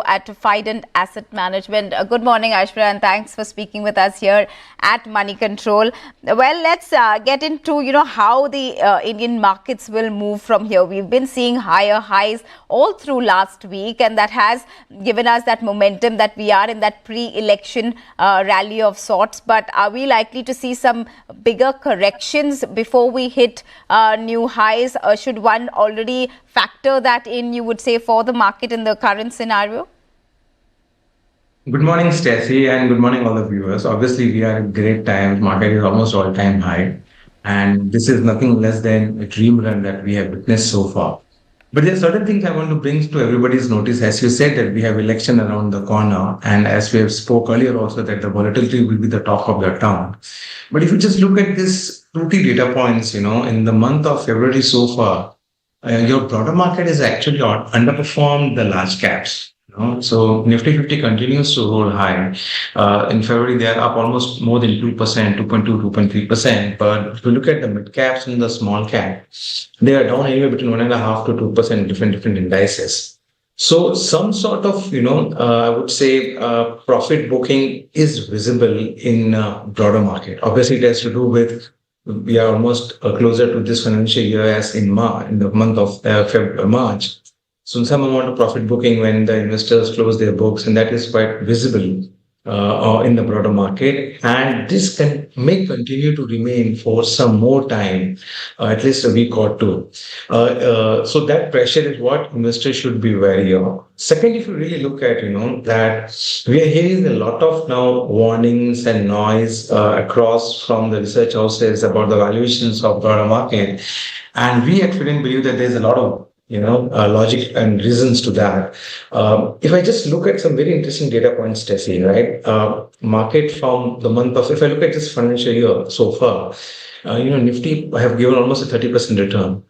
at Fident Asset Management. Good morning, Ashwara, and thanks for speaking with us here at Money Control. Well, let's get into how the Indian markets will move from here. We've been seeing higher highs all through last week, and that has given us that momentum that we are in that pre-election rally of sorts. But are we likely to see some bigger corrections before we hit new highs? Should one already factor that in, you would say, for the market in the current scenario? Good morning, Stacey, and good morning, all the viewers. Obviously, we are at great time. Market is almost all-time high, and this is nothing less than a dream run that we have witnessed so far. But there are certain things I want to bring to everybody's notice. As you said, that we have election around the corner, and as we have spoke earlier also, that the volatility will be the talk of the town. But if you just look at this 2 data points, in the month of February so far, your broader market is actually underperformed the large caps. So Nifty 50 continues to hold high. In February, they are up almost more than 2%, 2.2, 2.3%. But if you look at the mid caps and the small cap, they are down anywhere between 1.5% to 2% different indices. So some sort of, I would say, profit booking is visible in broader market. Obviously, it has to do with we are almost closer to this financial year as in the month of March. So some amount of profit booking when the investors close their books, and that is quite visible in the broader market. And this may continue to remain for some more time, at least a week or two. So that pressure is what investors should be wary of. Second, if you really look at, that we are hearing a lot of now warnings and noise across from the research houses about the valuations of broader market. And we actually believe that there's a lot of logic and reasons to that. If I just look at some very interesting data points, Stacey, right? Market from the month of, if I look at this financial year so far, Nifty have given almost a 30% return.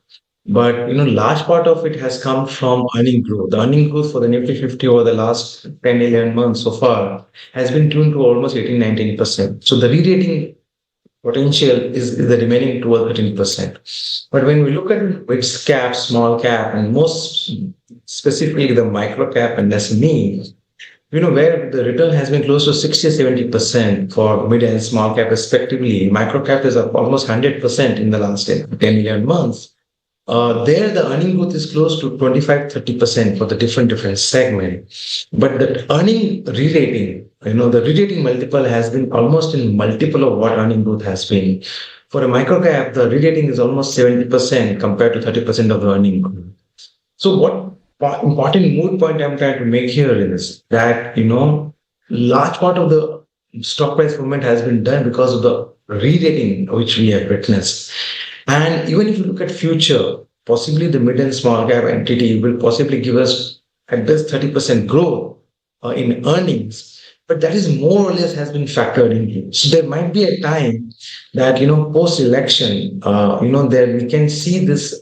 But, large part of it has come from earning growth. The earning growth for the Nifty 50 over the last 10, 11 months so far has been tuned to almost 18, 19%. So the re-rating potential is the remaining 12, 13%. But when we look at mid cap, small cap, and most specifically the micro cap and SME, where the return has been close to 60, 70% for mid and small cap respectively. Micro cap is up almost 100% in the last 10, 11 months. There, the earning growth is close to 25, 30% for the different segments. But the earning re-rating, the re-rating multiple has been almost in multiple of what earning growth has been. For a micro cap, the re-rating is almost 70% compared to 30% of the earning growth. So what important mood point I'm trying to make here is that, large part of the stock price movement has been done because of the re-rating which we have witnessed. And even if you look at future, possibly the mid and small cap entity will possibly give us at best 30% growth in earnings. But that is more or less has been factored in. So there might be a time that, post-election, there we can see this,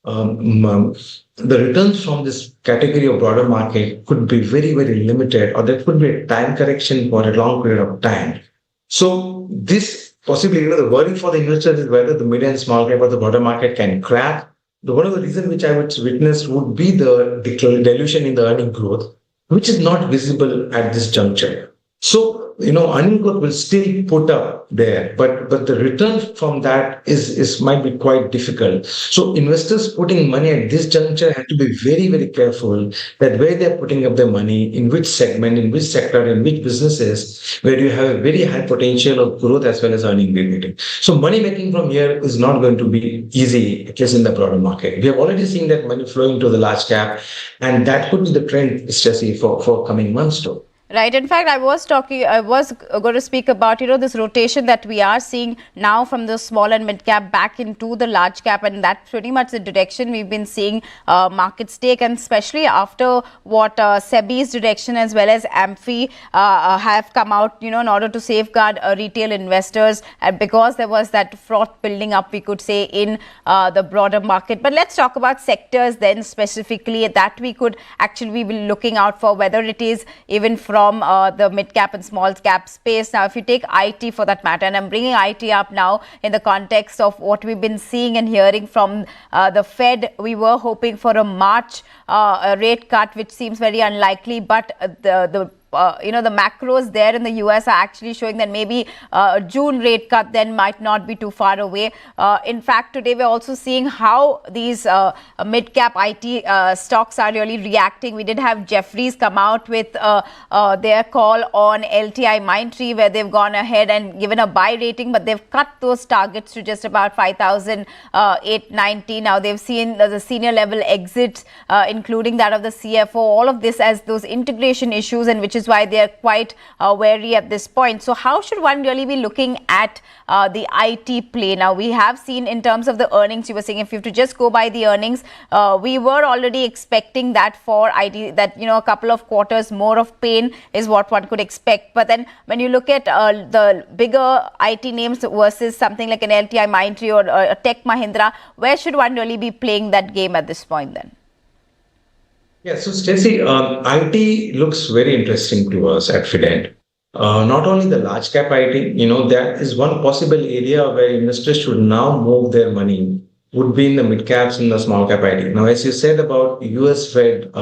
the returns from this category of broader market could be very, very limited, or there could be a time correction for a long period of time. So this possibly, the worry for the investors is whether the mid and small cap or the broader market can crack. One of the reasons which I would witness would be the dilution in the earning growth, which is not visible at this juncture. So, earning growth will still put up there, but the return from that is might be quite difficult. So investors putting money at this juncture have to be very, very careful that where they're putting up their money, in which segment, in which sector, in which businesses, where you have a very high potential of growth as well as earning related. So money making from here is not going to be easy, at least in the broader market. We have already seen that money flowing to the large cap, and that could be the trend, Stacey, for coming months too. Right. In fact, I was going to speak about, this rotation that we are seeing now from the small and mid cap back into the large cap. And that's pretty much the direction we've been seeing markets take. And especially after what SEBI's direction as well as AMFI have come out, in order to safeguard retail investors, because there was that froth building up, we could say, in the broader market. But let's talk about sectors then specifically that we could actually be looking out for, whether it is even from from the mid-cap and small-cap space. Now, if you take IT for that matter, and I'm bringing IT up now in the context of what we've been seeing and hearing from the Fed, we were hoping for a March rate cut, which seems very unlikely, but the macros there in the US are actually showing that maybe a June rate cut then might not be too far away. In fact, today we're also seeing how these mid-cap IT stocks are really reacting. We did have Jefferies come out with their call on LTI Mindtree, where they've gone ahead and given a buy rating, but they've cut those targets to just about 5,890. Now they've seen the senior level exits, including that of the CFO, all of this as those integration issues, and which is why they are quite wary at this point. So how should one really be looking at the IT play? Now, we have seen in terms of the earnings, you were saying if you have to just go by the earnings, we were already expecting that for IT, that, a couple of quarters more of pain is what one could expect. But then when you look at the bigger IT names versus something like an LTI Mindtree or a Tech Mahindra, where should one really be playing that game at this point then? Yeah, so Stacey, IT looks very interesting to us at Fident. Not only the large cap IT, that is one possible area where investors should now move their money, would be in the mid caps and the small cap IT. Now, as you said about US Fed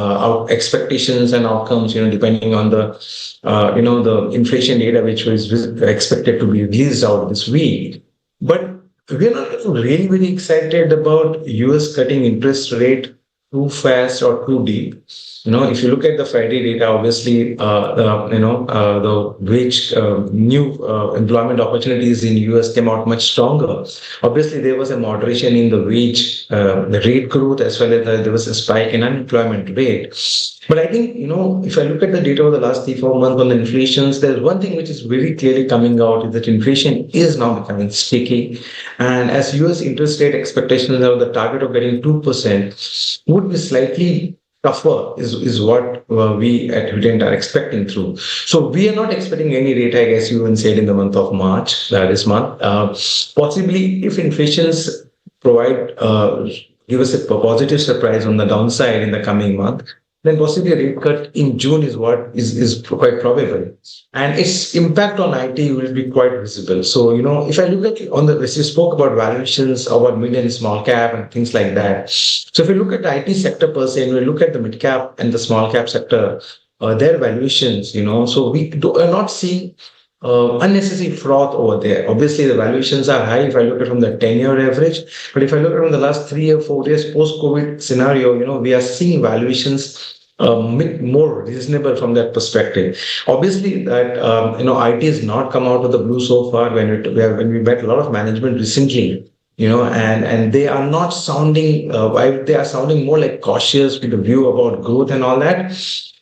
expectations and outcomes, depending on the, the inflation data, which was expected to be released out this week. But we're not really very excited about US cutting interest rate too fast or too deep. If you look at the Friday data, obviously, the wage, new employment opportunities in US came out much stronger. Obviously, there was a moderation in the wage, the rate growth, as well as there was a spike in unemployment rate. But I think, if I look at the data over the last 3-4 months on the inflations, there's one thing which is very clearly coming out is that inflation is now becoming sticky. And as US interest rate expectations are the target of getting 2% would be slightly tougher is what we at Fident are expecting through. So we are not expecting any rate hike, as you even said, in the month of March, this month. Possibly if inflations give us a positive surprise on the downside in the coming month, then possibly a rate cut in June is what is quite probable. And its impact on IT will be quite visible. So, if I look at as you spoke about valuations, about mid and small cap and things like that. So if you look at the IT sector per se, and we look at the mid cap and the small cap sector, their valuations, so we are not seeing unnecessary froth over there. Obviously, the valuations are high if I look at from the 10-year average. But if I look at from the last 3 or 4 years post-COVID scenario, we are seeing valuations more reasonable from that perspective. Obviously, that IT has not come out of the blue so far. When we met a lot of management recently, and they are not sounding. They are sounding more like cautious with a view about growth and all that.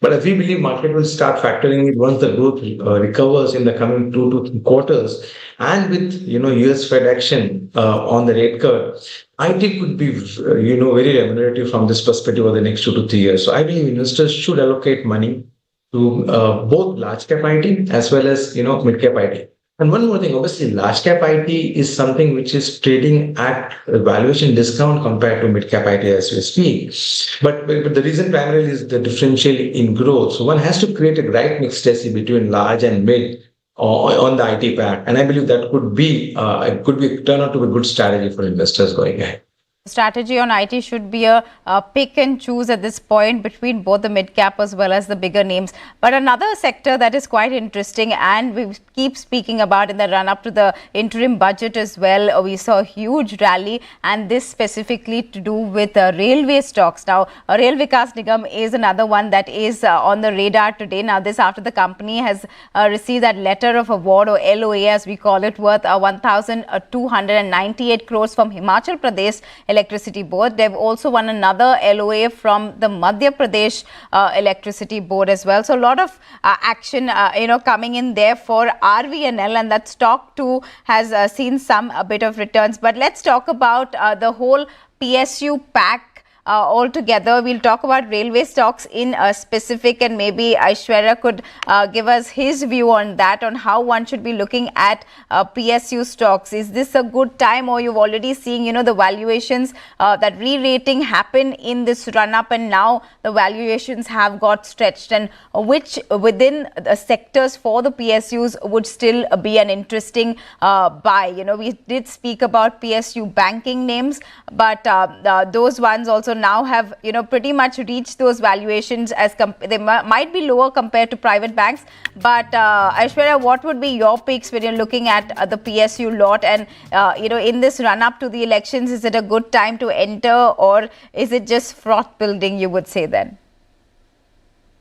But we believe market will start factoring it once the growth recovers in the coming 2 to 3 quarters, and with US Fed action on the rate cut. IT could be, very remunerative from this perspective over the next 2 to 3 years. So I believe investors should allocate money to both large cap IT as well as, mid cap IT. And one more thing, obviously, large cap IT is something which is trading at a valuation discount compared to mid cap IT as we speak. But the reason primarily is the differential in growth. So one has to create a right mix between large and mid on the IT pack. And I believe that could turn out to be a good strategy for investors going ahead. Strategy on IT should be a pick and choose at this point between both the mid-cap as well as the bigger names. But another sector that is quite interesting, and we keep speaking about in the run-up to the interim budget as well, we saw a huge rally, and this specifically to do with railway stocks. Now, Rail Vikas Nigam is another one that is on the radar today. Now, this after the company has received that letter of award, or LOA as we call it, worth 1,298 crores from Himachal Pradesh Electricity Board. They've also won another LOA from the Madhya Pradesh Electricity Board as well. So a lot of action, coming in there for RVNL, and that stock too has seen a bit of returns. But let's talk about the whole PSU pack altogether. We'll talk about railway stocks in specific, and maybe Aishwarya could give us his view on that, on how one should be looking at PSU stocks. Is this a good time, or you've already seen, the valuations that re-rating happen in this run-up, and now the valuations have got stretched, and which within the sectors for the PSUs would still be an interesting buy? We did speak about PSU banking names, but those ones also now have, pretty much reached those valuations as they might be lower compared to private banks. But Aishwarya, what would be your picks when you're looking at the PSU lot? And, in this run-up to the elections, is it a good time to enter, or is it just froth building, you would say then?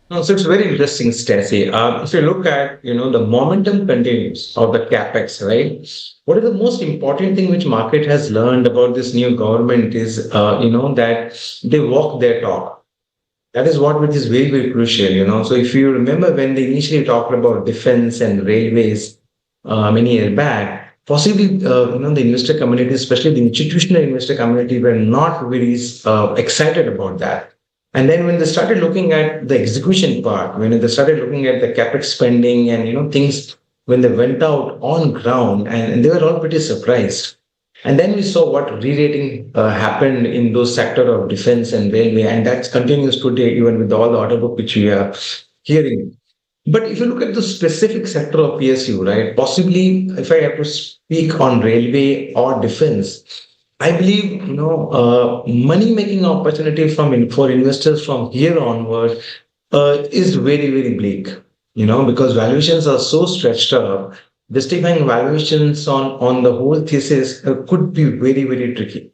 No, so it's very interesting, Stacey. If you look at, the momentum continues of the capex, right? What is the most important thing which market has learned about this new government is, that they walk their talk. That is which is very, very crucial. So if you remember when they initially talked about defense and railways many years back, possibly, the investor community, especially the institutional investor community, were not very excited about that. And then when they started looking at the execution part, when they started looking at the capex spending and, things, when they went out on ground, and they were all pretty surprised. And then we saw what re-rating happened in those sector of defense and railway, and that continues today, even with all the order book which we are hearing. But if you look at the specific sector of PSU, right, possibly if I have to speak on railway or defense, I believe, money-making opportunity for investors from here onward is very, very bleak, because valuations are so stretched up. Justifying valuations on the whole thesis could be very, very tricky.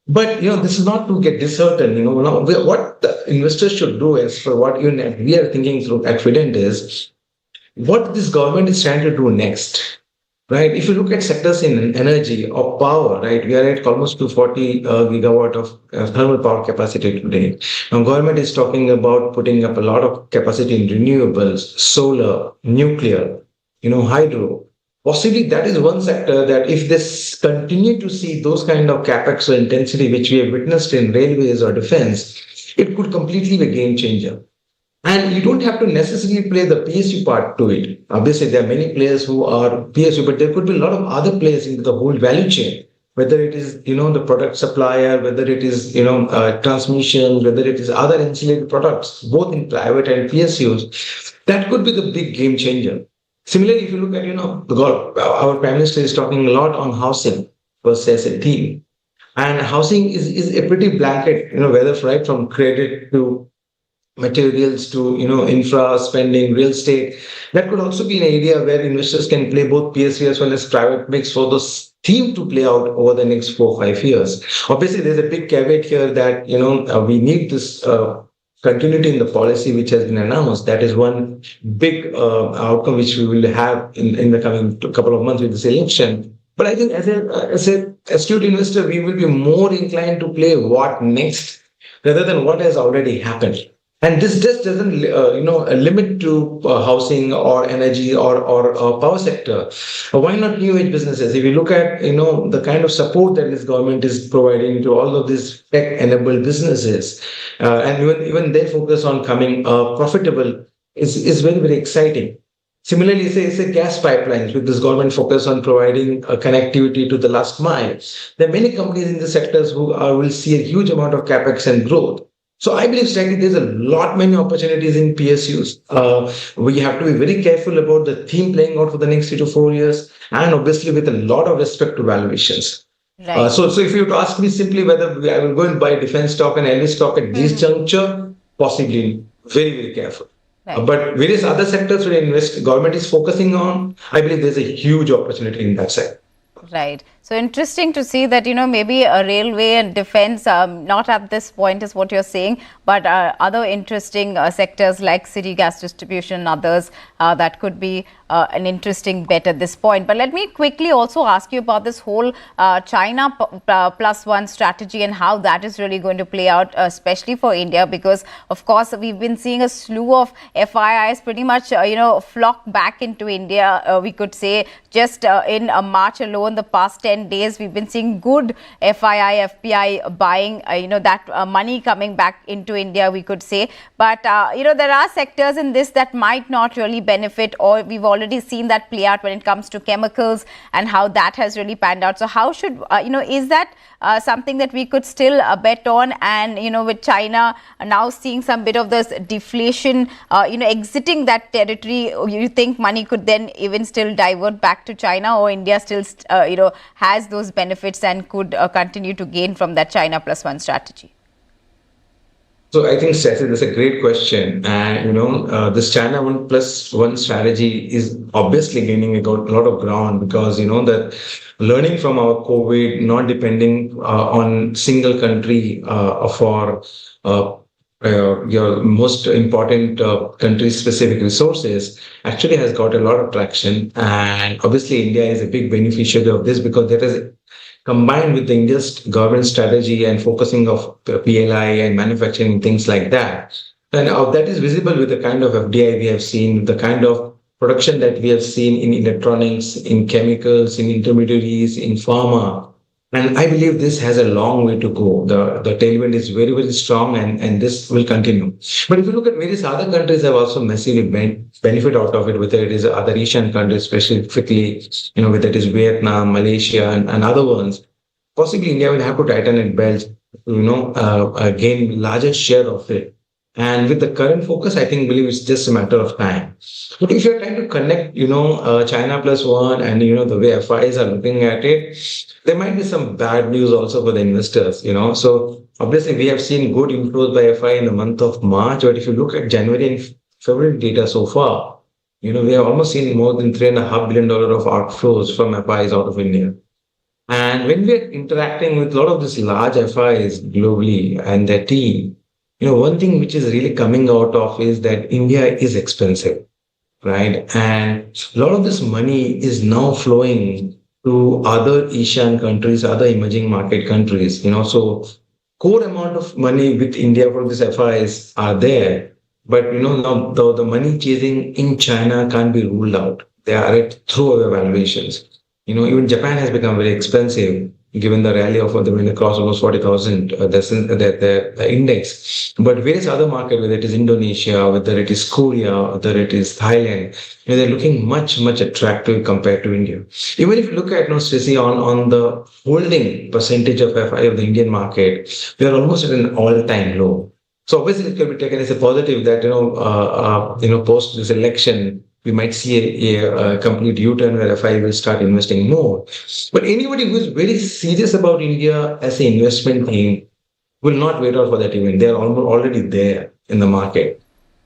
But, this is not to get disheartened. What the investors should do, as for what we are thinking through at Fident, is what this government is trying to do next. Right. If you look at sectors in energy or power, right, we are at almost 240 gigawatt of thermal power capacity today. Now, government is talking about putting up a lot of capacity in renewables, solar, nuclear, hydro. Possibly that is one sector that if this continue to see those kind of capex or intensity which we have witnessed in railways or defense, it could completely be a game changer. And you don't have to necessarily play the PSU part to it. Obviously, there are many players who are PSU, but there could be a lot of other players in the whole value chain, whether it is, the product supplier, whether it is, transmission, whether it is other ancillary products, both in private and PSUs. That could be the big game changer. Similarly, if you look at, our Prime Minister is talking a lot on housing versus a theme. And housing is a pretty blanket, whether right from credit to materials to, infra spending, real estate. That could also be an area where investors can play both PSU as well as private mix for those theme to play out over the next 4 or 5 years. Obviously, there's a big caveat here that, we need this continuity in the policy which has been announced. That is one big outcome which we will have in the coming couple of months with this election. But I think as an astute investor, we will be more inclined to play what next rather than what has already happened. And this just doesn't, limit to housing or energy or power sector. Why not new age businesses? If you look at, the kind of support that this government is providing to all of these tech-enabled businesses, and even their focus on coming profitable is very, very exciting. Similarly, say gas pipelines, with this government focus on providing connectivity to the last mile. There are many companies in the sectors who will see a huge amount of capex and growth. So I believe, Stacey, there's a many opportunities in PSUs. We have to be very careful about the theme playing out for the next 3 to 4 years, and obviously with a lot of respect to valuations. Right. So if you were to ask me simply whether I will go and buy defense stock and LV stock at this juncture, possibly very, very careful. Right. But various other sectors where government is focusing on, I believe there's a huge opportunity in that sector. Right. So interesting to see that, maybe a railway and defense, not at this point is what you're saying, but other interesting sectors like city gas distribution and others that could be an interesting bet at this point. But let me quickly also ask you about this whole China plus one strategy and how that is really going to play out, especially for India, because of course we've been seeing a slew of FIIs pretty much, flock back into India. We could say just in March alone, in the past 10 days, we've been seeing good FII, FPI buying, that money coming back into India, we could say. But, there are sectors in this that might not really benefit, or we've already seen that play out when it comes to chemicals and how that has really panned out. So how should, is that something that we could still bet on? And, with China now seeing some bit of this deflation, exiting that territory, you think money could then even still divert back to China, or India still, has those benefits and could continue to gain from that China plus one strategy? So I think, Stacey, that's a great question. And, this China 1+1 strategy is obviously gaining a lot of ground because, that learning from our COVID, not depending on single country for your most important country-specific resources actually has got a lot of traction. And obviously, India is a big beneficiary of this because that is combined with the India's government strategy and focusing of PLI and manufacturing and things like that. And that is visible with the kind of FDI we have seen, the kind of production that we have seen in electronics, in chemicals, in intermediaries, in pharma. And I believe this has a long way to go. The tailwind is very, very strong and this will continue. But if you look at various other countries have also massively benefit out of it, whether it is other Asian countries, specifically, whether it is Vietnam, Malaysia and other ones, possibly India will have to tighten its belt, gain larger share of it. And with the current focus, I believe it's just a matter of time. But if you're trying to connect, China plus one and, the way FIs are looking at it, there might be some bad news also for the investors, So obviously, we have seen good inflows by FI in the month of March. But if you look at January and February data so far, we have almost seen more than $3.5 billion of outflows from FIs out of India. And when we're interacting with a lot of these large FIs globally and their team, one thing which is really coming out of is that India is expensive, right? And a lot of this money is now flowing to other Asian countries, other emerging market countries, So core amount of money with India for these FIs are there. But, now the money chasing in China can't be ruled out. They are at throwaway valuations. Even Japan has become very expensive given the rally of when they crossed almost 40,000, the index. But various other markets, whether it is Indonesia, whether it is Korea, whether it is Thailand, they're looking much, much attractive compared to India. Even if you look at, Stacey, on the holding percentage of FI of the Indian market, we are almost at an all-time low. So obviously it can be taken as a positive that, post this election, we might see a complete U-turn where FI will start investing more. But anybody who is very serious about India as an investment thing will not wait out for that event. They are already there in the market.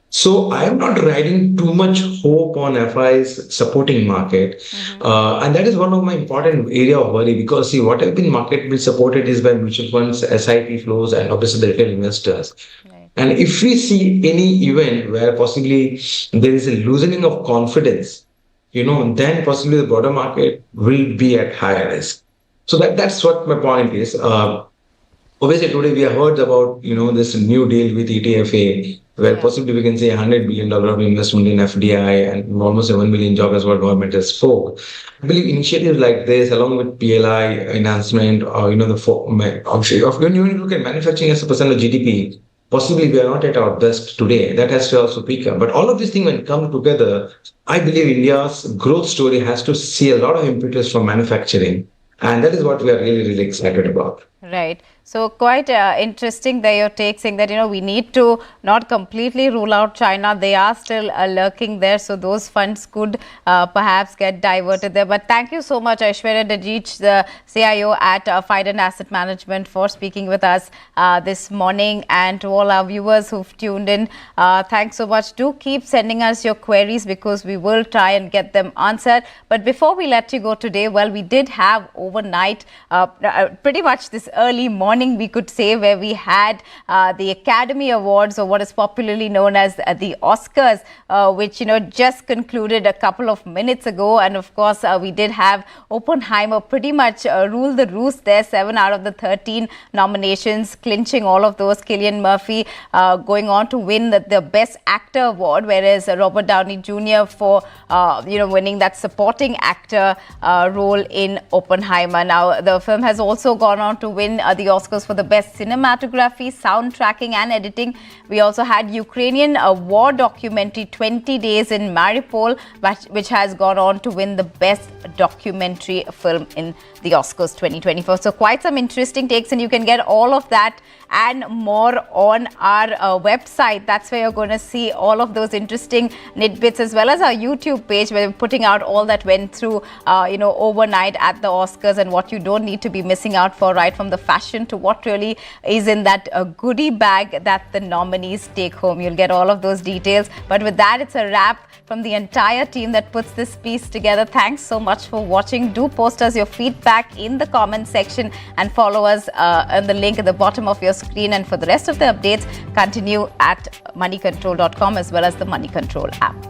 So I am not riding too much hope on FI's supporting market. And that is one of my important area of worry because see, what have been market been supported is by mutual funds, SIP flows, and obviously the retail investors. Right. And if we see any event where possibly there is a loosening of confidence, then possibly the broader market will be at higher risk. So that's what my point is. Obviously today we have heard about, this new deal with ETFA, where possibly we can say $100 billion of investment in FDI and almost 1 million jobs as what government has spoke. I believe initiatives like this, along with PLI enhancement, or, when you look at manufacturing as a percent of GDP, possibly we are not at our best today. That has to also pick up. But all of these things, when come together, I believe India's growth story has to see a lot of impetus from manufacturing. And that is what we are really, really excited about. Right. So quite interesting that your take saying that, we need to not completely rule out China. They are still lurking there. So those funds could perhaps get diverted there. But thank you so much, Aishwarya Dajich, the CIO at Fident Asset Management, for speaking with us this morning. And to all our viewers who've tuned in, thanks so much. Do keep sending us your queries because we will try and get them answered. But before we let you go today, well, we did have overnight, pretty much this early morning, morning, we could say, where we had the Academy Awards, or what is popularly known as the Oscars, which, just concluded a couple of minutes ago. And of course, we did have Oppenheimer pretty much rule the roost there, 7 out of the 13 nominations, clinching all of those. Cillian Murphy going on to win the Best Actor award, whereas Robert Downey Jr. for winning that supporting actor role in Oppenheimer. Now, the film has also gone on to win the Oscars for the Best Cinematography, Soundtracking and Editing. We also had Ukrainian war documentary 20 Days in Mariupol, which has gone on to win the Best Documentary Film in the Oscars 2024. So quite some interesting takes, and you can get all of that and more on our website. That's where you're going to see all of those interesting tidbits, as well as our YouTube page, where we're putting out all that went through overnight at the Oscars, and what you don't need to be missing out for, right from the fashion to what really is in that goodie bag that the nominees take home. You'll get all of those details. But with that, it's a wrap from the entire team that puts this piece together. Thanks so much for watching. Do post us your feedback in the comment section and follow us on the link at the bottom of your screen. And for the rest of the updates, continue at moneycontrol.com as well as the Money Control app.